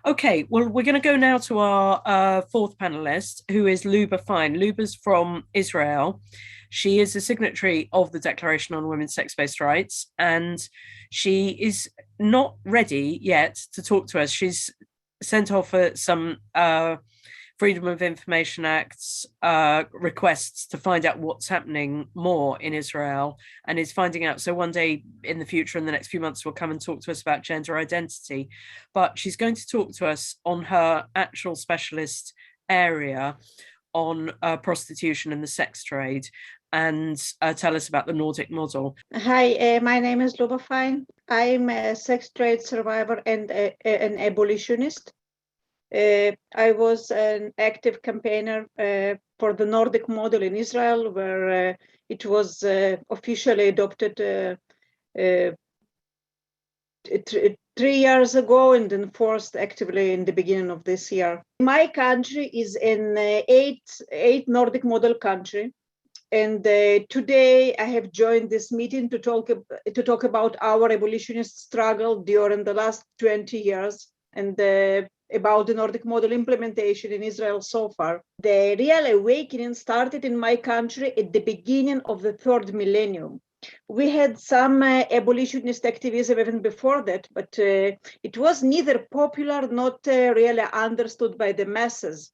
Okay, well, we're going to go now to our fourth panelist, who is Luba Fein. Luba's from Israel. She is a signatory of the Declaration on Women's Sex-Based Rights, and she is not ready yet to talk to us. She's sent off some Freedom of Information Act's requests to find out what's happening more in Israel, and is finding out. So one day in the future, in the next few months, will come and talk to us about gender identity. But she's going to talk to us on her actual specialist area on prostitution and the sex trade, and tell us about the Nordic model. Hi, my name is Luba Fein. I'm a sex trade survivor and an abolitionist. I was an active campaigner for the Nordic model in Israel, where it was officially adopted 3 years ago and enforced actively in the beginning of this year. My country is an eight Nordic model country. And today I have joined this meeting to talk about our abolitionist struggle during the last 20 years and about the Nordic model implementation in Israel so far. The real awakening started in my country at the beginning of the third millennium. We had some abolitionist activism even before that, but it was neither popular nor really understood by the masses.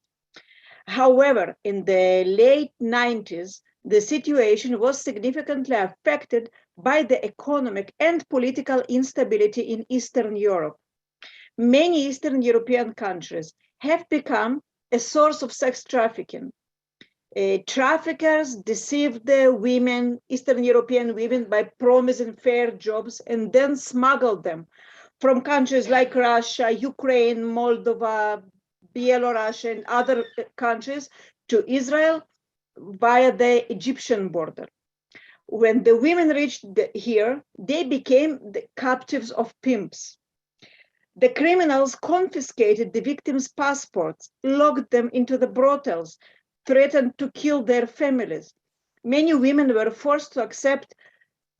However, in the late 90s, the situation was significantly affected by the economic and political instability in Eastern Europe. Many Eastern European countries have become a source of sex trafficking. Traffickers deceived the women, Eastern European women, by promising fair jobs and then smuggled them from countries like Russia, Ukraine, Moldova, Belarus, and other countries to Israel via the Egyptian border. When the women reached here, they became the captives of pimps. The criminals confiscated the victims' passports, locked them into the brothels, threatened to kill their families. Many women were forced to accept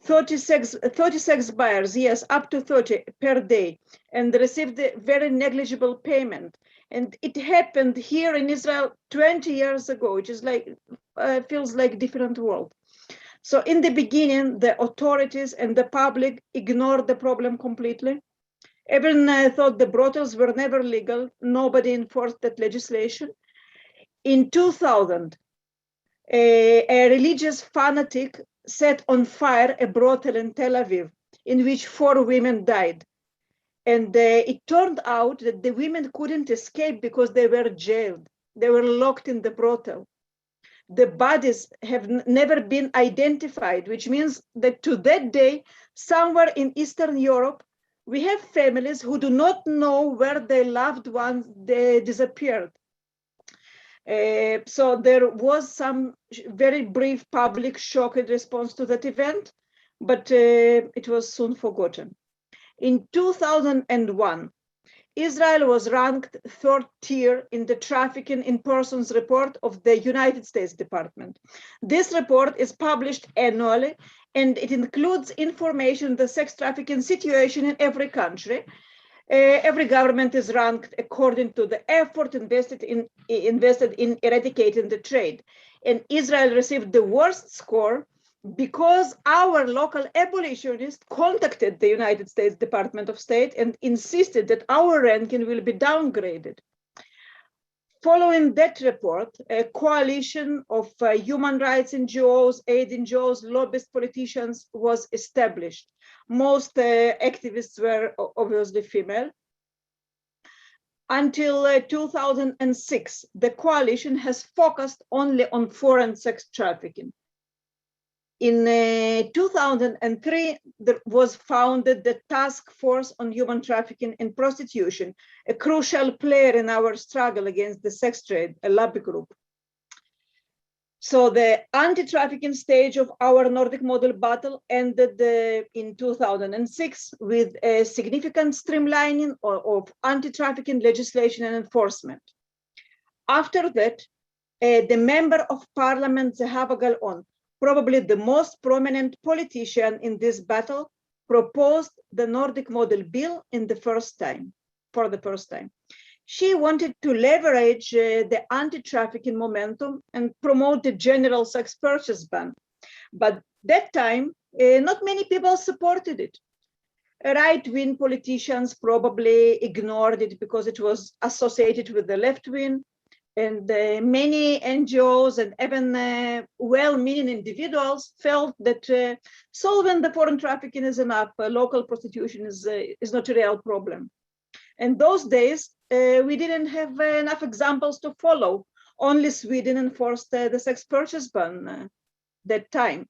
36 buyers, yes, up to 30 per day, and received a very negligible payment. And it happened here in Israel 20 years ago, which is like, feels like a different world. So in the beginning, the authorities and the public ignored the problem completely. Everyone thought the brothels were never legal. Nobody enforced that legislation. In 2000, a religious fanatic set on fire a brothel in Tel Aviv, in which 4 women died. And it turned out that the women couldn't escape because they were jailed. They were locked in the brothel. The bodies have never been identified, which means that to that day, somewhere in Eastern Europe, we have families who do not know where their loved ones disappeared. So there was some very brief public shock in response to that event, but it was soon forgotten. In 2001, Israel was ranked 3rd tier in the Trafficking in Persons report of the United States Department. This report is published annually, and it includes information on the sex trafficking situation in every country. Every government is ranked according to the effort invested in eradicating the trade. And Israel received the worst score because our local abolitionists contacted the United States Department of State and insisted that our ranking will be downgraded. Following that report, a coalition of human rights NGOs, aid NGOs, lobbyist politicians was established. Most activists were obviously female. Until 2006, the coalition has focused only on foreign sex trafficking. In 2003, there was founded the Task Force on Human Trafficking and Prostitution, a crucial player in our struggle against the sex trade, a lobby group. So the anti-trafficking stage of our Nordic model battle ended in 2006 with a significant streamlining of anti-trafficking legislation and enforcement. After that, the member of parliament, Zehava Gal'on, probably the most prominent politician in this battle, proposed the Nordic model bill for the first time. She wanted to leverage the anti-trafficking momentum and promote the general sex purchase ban. But that time, not many people supported it. Right-wing politicians probably ignored it because it was associated with the left wing, and many NGOs and even well-meaning individuals felt that solving the foreign trafficking is enough. Local prostitution is not a real problem. And those days, we didn't have enough examples to follow. Only Sweden enforced the sex purchase ban that time.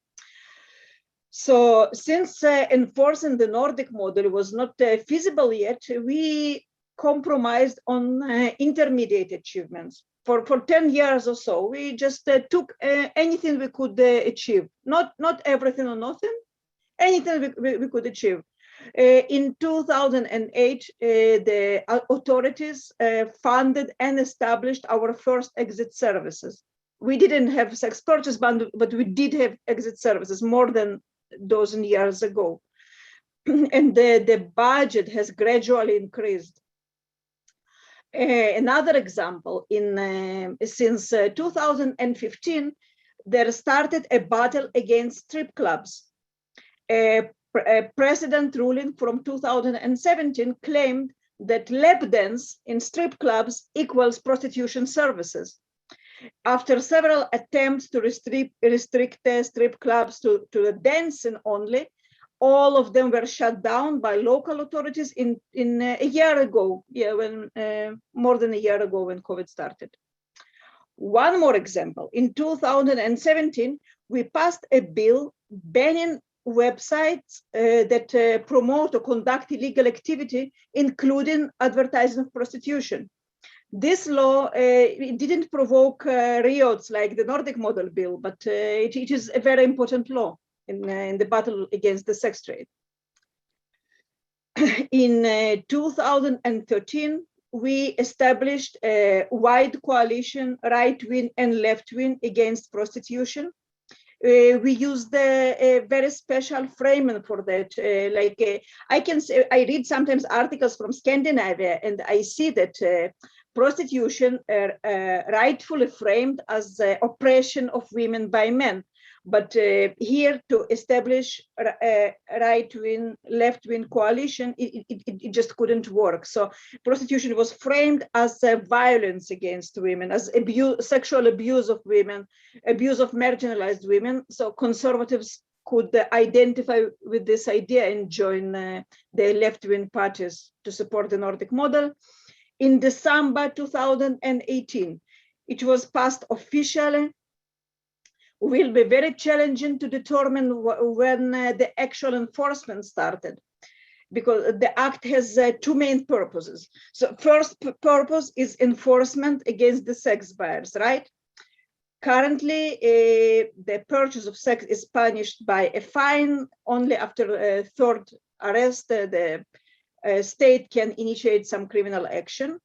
So since enforcing the Nordic model was not feasible yet, we compromised on intermediate achievements. For 10 years or so, we just took anything we could achieve. Not everything or nothing, anything we could achieve. In 2008, the authorities funded and established our first exit services. We didn't have sex purchase ban, but we did have exit services more than a dozen years ago. And the budget has gradually increased. Another example, since 2015, there started a battle against strip clubs. A precedent ruling from 2017 claimed that lap dance in strip clubs equals prostitution services. After several attempts to restrict strip clubs to the dancing only, all of them were shut down by local authorities in a year ago, more than a year ago when COVID started. One more example, in 2017, we passed a bill banning websites that promote or conduct illegal activity, including advertising of prostitution. This law it didn't provoke riots like the Nordic model bill, but it is a very important law in the battle against the sex trade. In 2013, we established a wide coalition, right-wing and left-wing, against prostitution. We used a very special framing for that. I read sometimes articles from Scandinavia, and I see that prostitution rightfully framed as oppression of women by men. But here, to establish a right-wing, left-wing coalition, it just couldn't work. So prostitution was framed as violence against women, as sexual abuse of women, abuse of marginalized women. So conservatives could identify with this idea and join the left-wing parties to support the Nordic model. In December 2018, it was passed officially. Will be very challenging to determine when the actual enforcement started, because the act has two main purposes. So first purpose is enforcement against the sex buyers, right? Currently, the purchase of sex is punished by a fine. Only after a third arrest, the state can initiate some criminal action.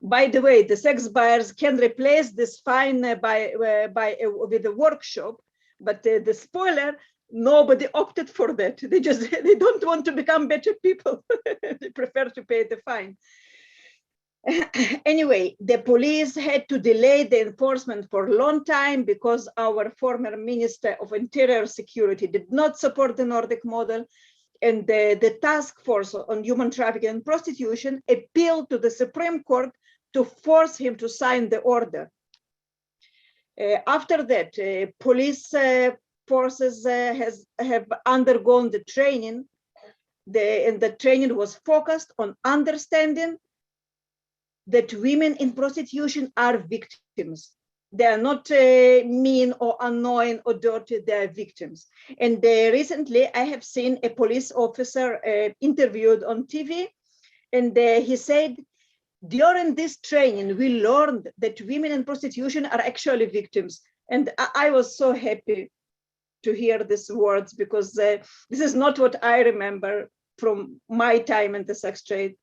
By the way, the sex buyers can replace this fine with a workshop, but the spoiler, nobody opted for that. They don't want to become better people. They prefer to pay the fine. Anyway, the police had to delay the enforcement for a long time because our former Minister of Interior Security did not support the Nordic model. And the task force on human trafficking and prostitution appealed to the Supreme Court to force him to sign the order. After that, police forces have undergone the training, and the training was focused on understanding that women in prostitution are victims. They are not mean or annoying or dirty, they are victims. And recently I have seen a police officer interviewed on TV, and he said, during this training, we learned that women in prostitution are actually victims. And I was so happy to hear these words, because this is not what I remember from my time in the sex trade.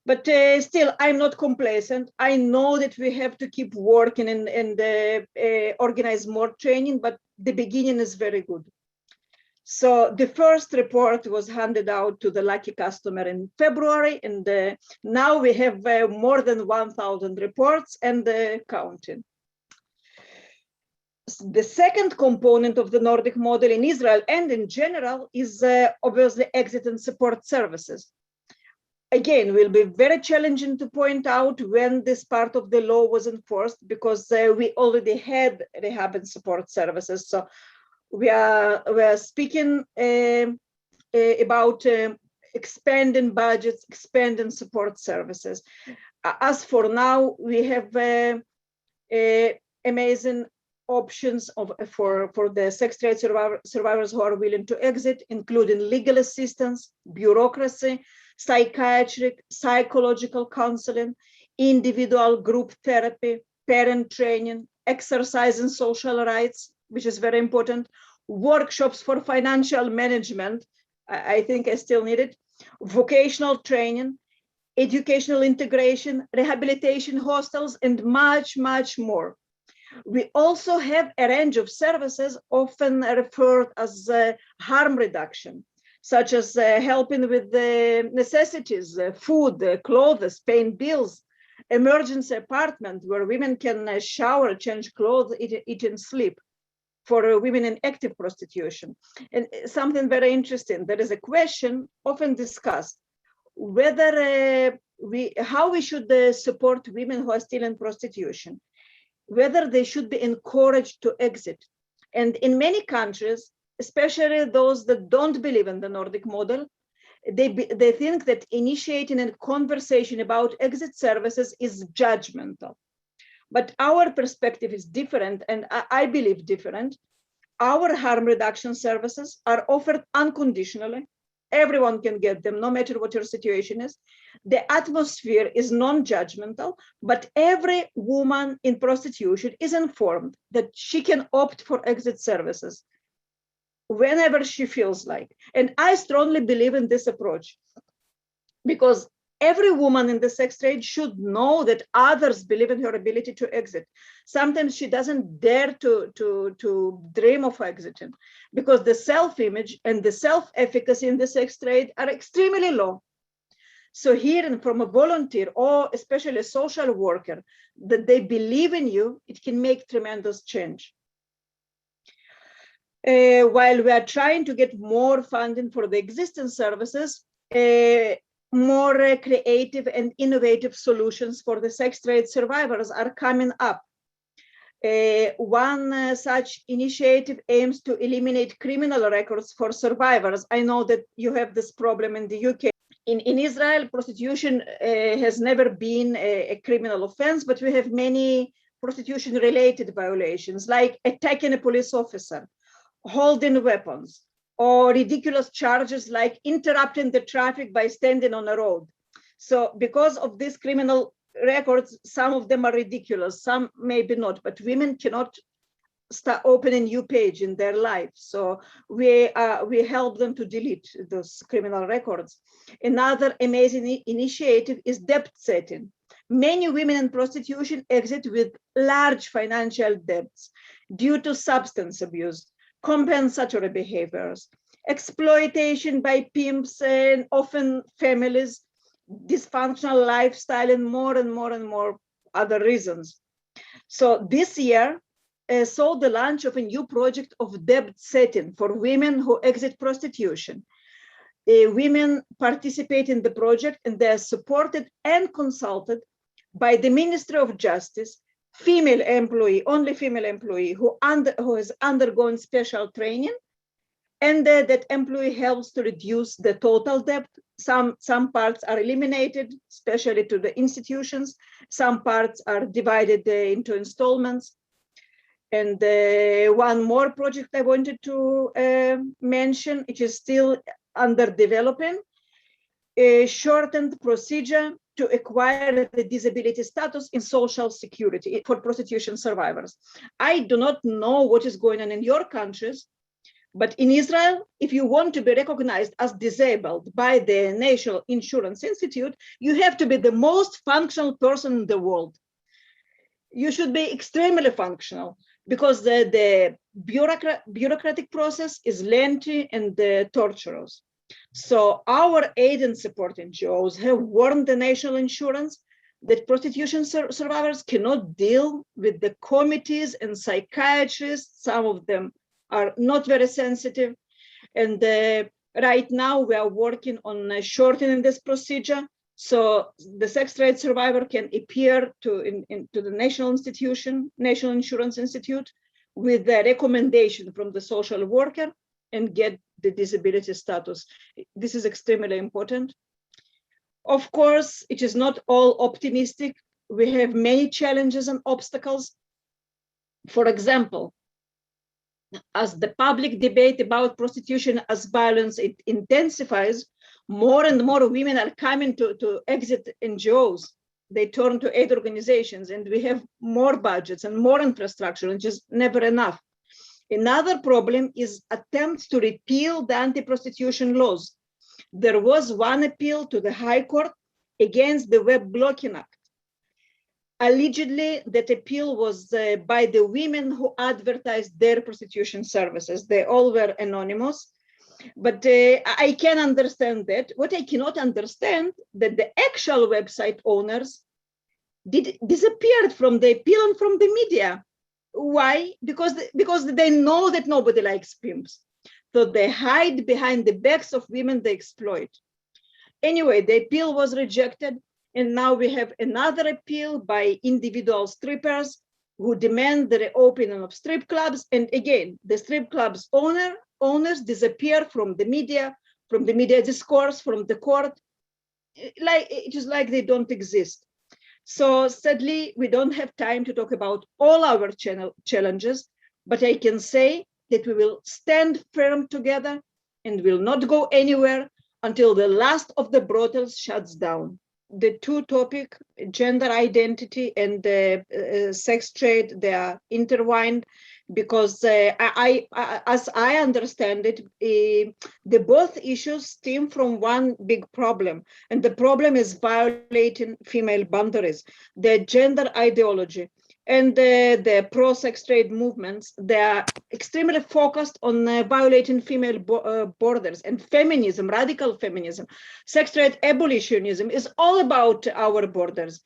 But still, I'm not complacent. I know that we have to keep working and organize more training, but the beginning is very good. So the first report was handed out to the lucky customer in February, and now we have more than 1,000 reports and counting. The second component of the Nordic model in Israel and in general is obviously exit and support services. Again, will be very challenging to point out when this part of the law was enforced, because we already had rehab and support services. So we are speaking about expanding budgets, expanding support services. As for now, we have amazing options for the sex trade survivors who are willing to exit, including legal assistance, bureaucracy, psychiatric, psychological counseling, individual group therapy, parent training, exercise in social rights, which is very important, workshops for financial management, I think I still need it, vocational training, educational integration, rehabilitation hostels, and much, much more. We also have a range of services often referred as harm reduction, such as helping with the necessities, food, clothes, paying bills, emergency apartment where women can shower, change clothes, eat and sleep, for women in active prostitution. And something very interesting, there is a question often discussed, whether how we should support women who are still in prostitution, whether they should be encouraged to exit. And in many countries, especially those that don't believe in the Nordic model, they think that initiating a conversation about exit services is judgmental. But our perspective is different, and I believe different. Our harm reduction services are offered unconditionally. Everyone can get them, no matter what your situation is. The atmosphere is non-judgmental, but every woman in prostitution is informed that she can opt for exit services whenever she feels like. And I strongly believe in this approach, because every woman in the sex trade should know that others believe in her ability to exit. Sometimes she doesn't dare to dream of exiting, because the self-image and the self-efficacy in the sex trade are extremely low. So hearing from a volunteer, or especially a social worker, that they believe in you, it can make tremendous change. While we are trying to get more funding for the existing services, more creative and innovative solutions for the sex trade survivors are coming up. One such initiative aims to eliminate criminal records for survivors. I know that you have this problem in the UK. In Israel, prostitution has never been a criminal offense, but we have many prostitution-related violations, like attacking a police officer, holding weapons, or ridiculous charges like interrupting the traffic by standing on a road. So because of these criminal records, some of them are ridiculous, some maybe not, but women cannot start opening a new page in their life. So we help them to delete those criminal records. Another amazing initiative is debt setting. Many women in prostitution exit with large financial debts due to substance abuse, compensatory behaviors, exploitation by pimps, and often families, dysfunctional lifestyle, and more other reasons. So this year saw the launch of a new project of debt setting for women who exit prostitution. Women participate in the project, and they are supported and consulted by the Ministry of Justice, female employee, only female employee who has undergone special training, and that employee helps to reduce the total debt. Some parts are eliminated, especially to the institutions. Some parts are divided into installments. And one more project I wanted to mention, which is still under development, a shortened procedure to acquire the disability status in Social Security for prostitution survivors. I do not know what is going on in your countries, but in Israel, if you want to be recognized as disabled by the National Insurance Institute, you have to be the most functional person in the world. You should be extremely functional. because the bureaucratic process is lengthy and torturous. So our aid and support NGOs have warned the national insurance that prostitution survivors cannot deal with the committees and psychiatrists. Some of them are not very sensitive. And right now we are working on shortening this procedure, so the sex trade survivor can appear to the National Insurance Institute with a recommendation from the social worker and get the disability status. This is extremely important. Of course, it is not all optimistic. We have many challenges and obstacles. For example, as the public debate about prostitution as violence it intensifies, more and more women are coming to exit NGOs. They turn to aid organizations, and we have more budgets and more infrastructure, which is never enough. Another problem is attempts to repeal the anti-prostitution laws. There was one appeal to the High Court against the Web Blocking Act. Allegedly, that appeal was by the women who advertised their prostitution services. They all were anonymous, but I can understand that. What I cannot understand, that the actual website owners disappeared from the appeal and from the media. Why? Because they know that nobody likes pimps. So they hide behind the backs of women they exploit. Anyway, the appeal was rejected. And now we have another appeal by individual strippers who demand the reopening of strip clubs. And again, the strip clubs owners disappear from the media discourse, from the court. It is like they don't exist. So sadly, we don't have time to talk about all our challenges, but I can say that we will stand firm together and will not go anywhere until the last of the brothels shuts down. The two topics, gender identity and sex trade, they are intertwined because as I understand it, the both issues stem from one big problem, and the problem is violating female boundaries. The gender ideology and the pro-sex trade movements, they are extremely focused on violating female borders, and feminism, radical feminism, sex trade abolitionism is all about our borders.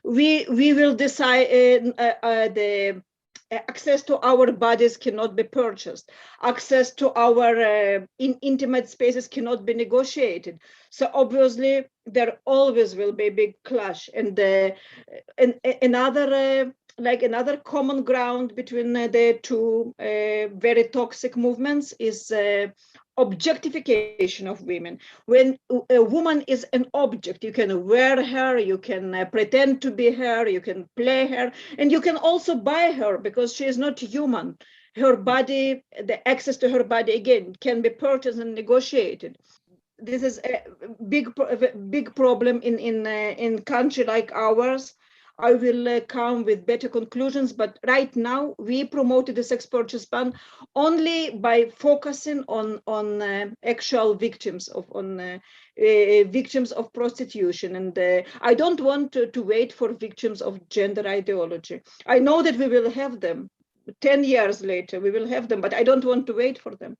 We will decide the access to our bodies cannot be purchased. Access to our intimate spaces cannot be negotiated. So obviously there always will be a big clash, and another common ground between the two very toxic movements is objectification of women. When a woman is an object, you can wear her, you can pretend to be her, you can play her, and you can also buy her because she is not human. Her body, the access to her body, again, can be purchased and negotiated. This is a big problem in country like ours. I will come with better conclusions, but right now we promoted the sex purchase ban only by focusing on actual victims of prostitution, and I don't want to wait for victims of gender ideology. I know that we will have them 10 years later. We will have them, but I don't want to wait for them.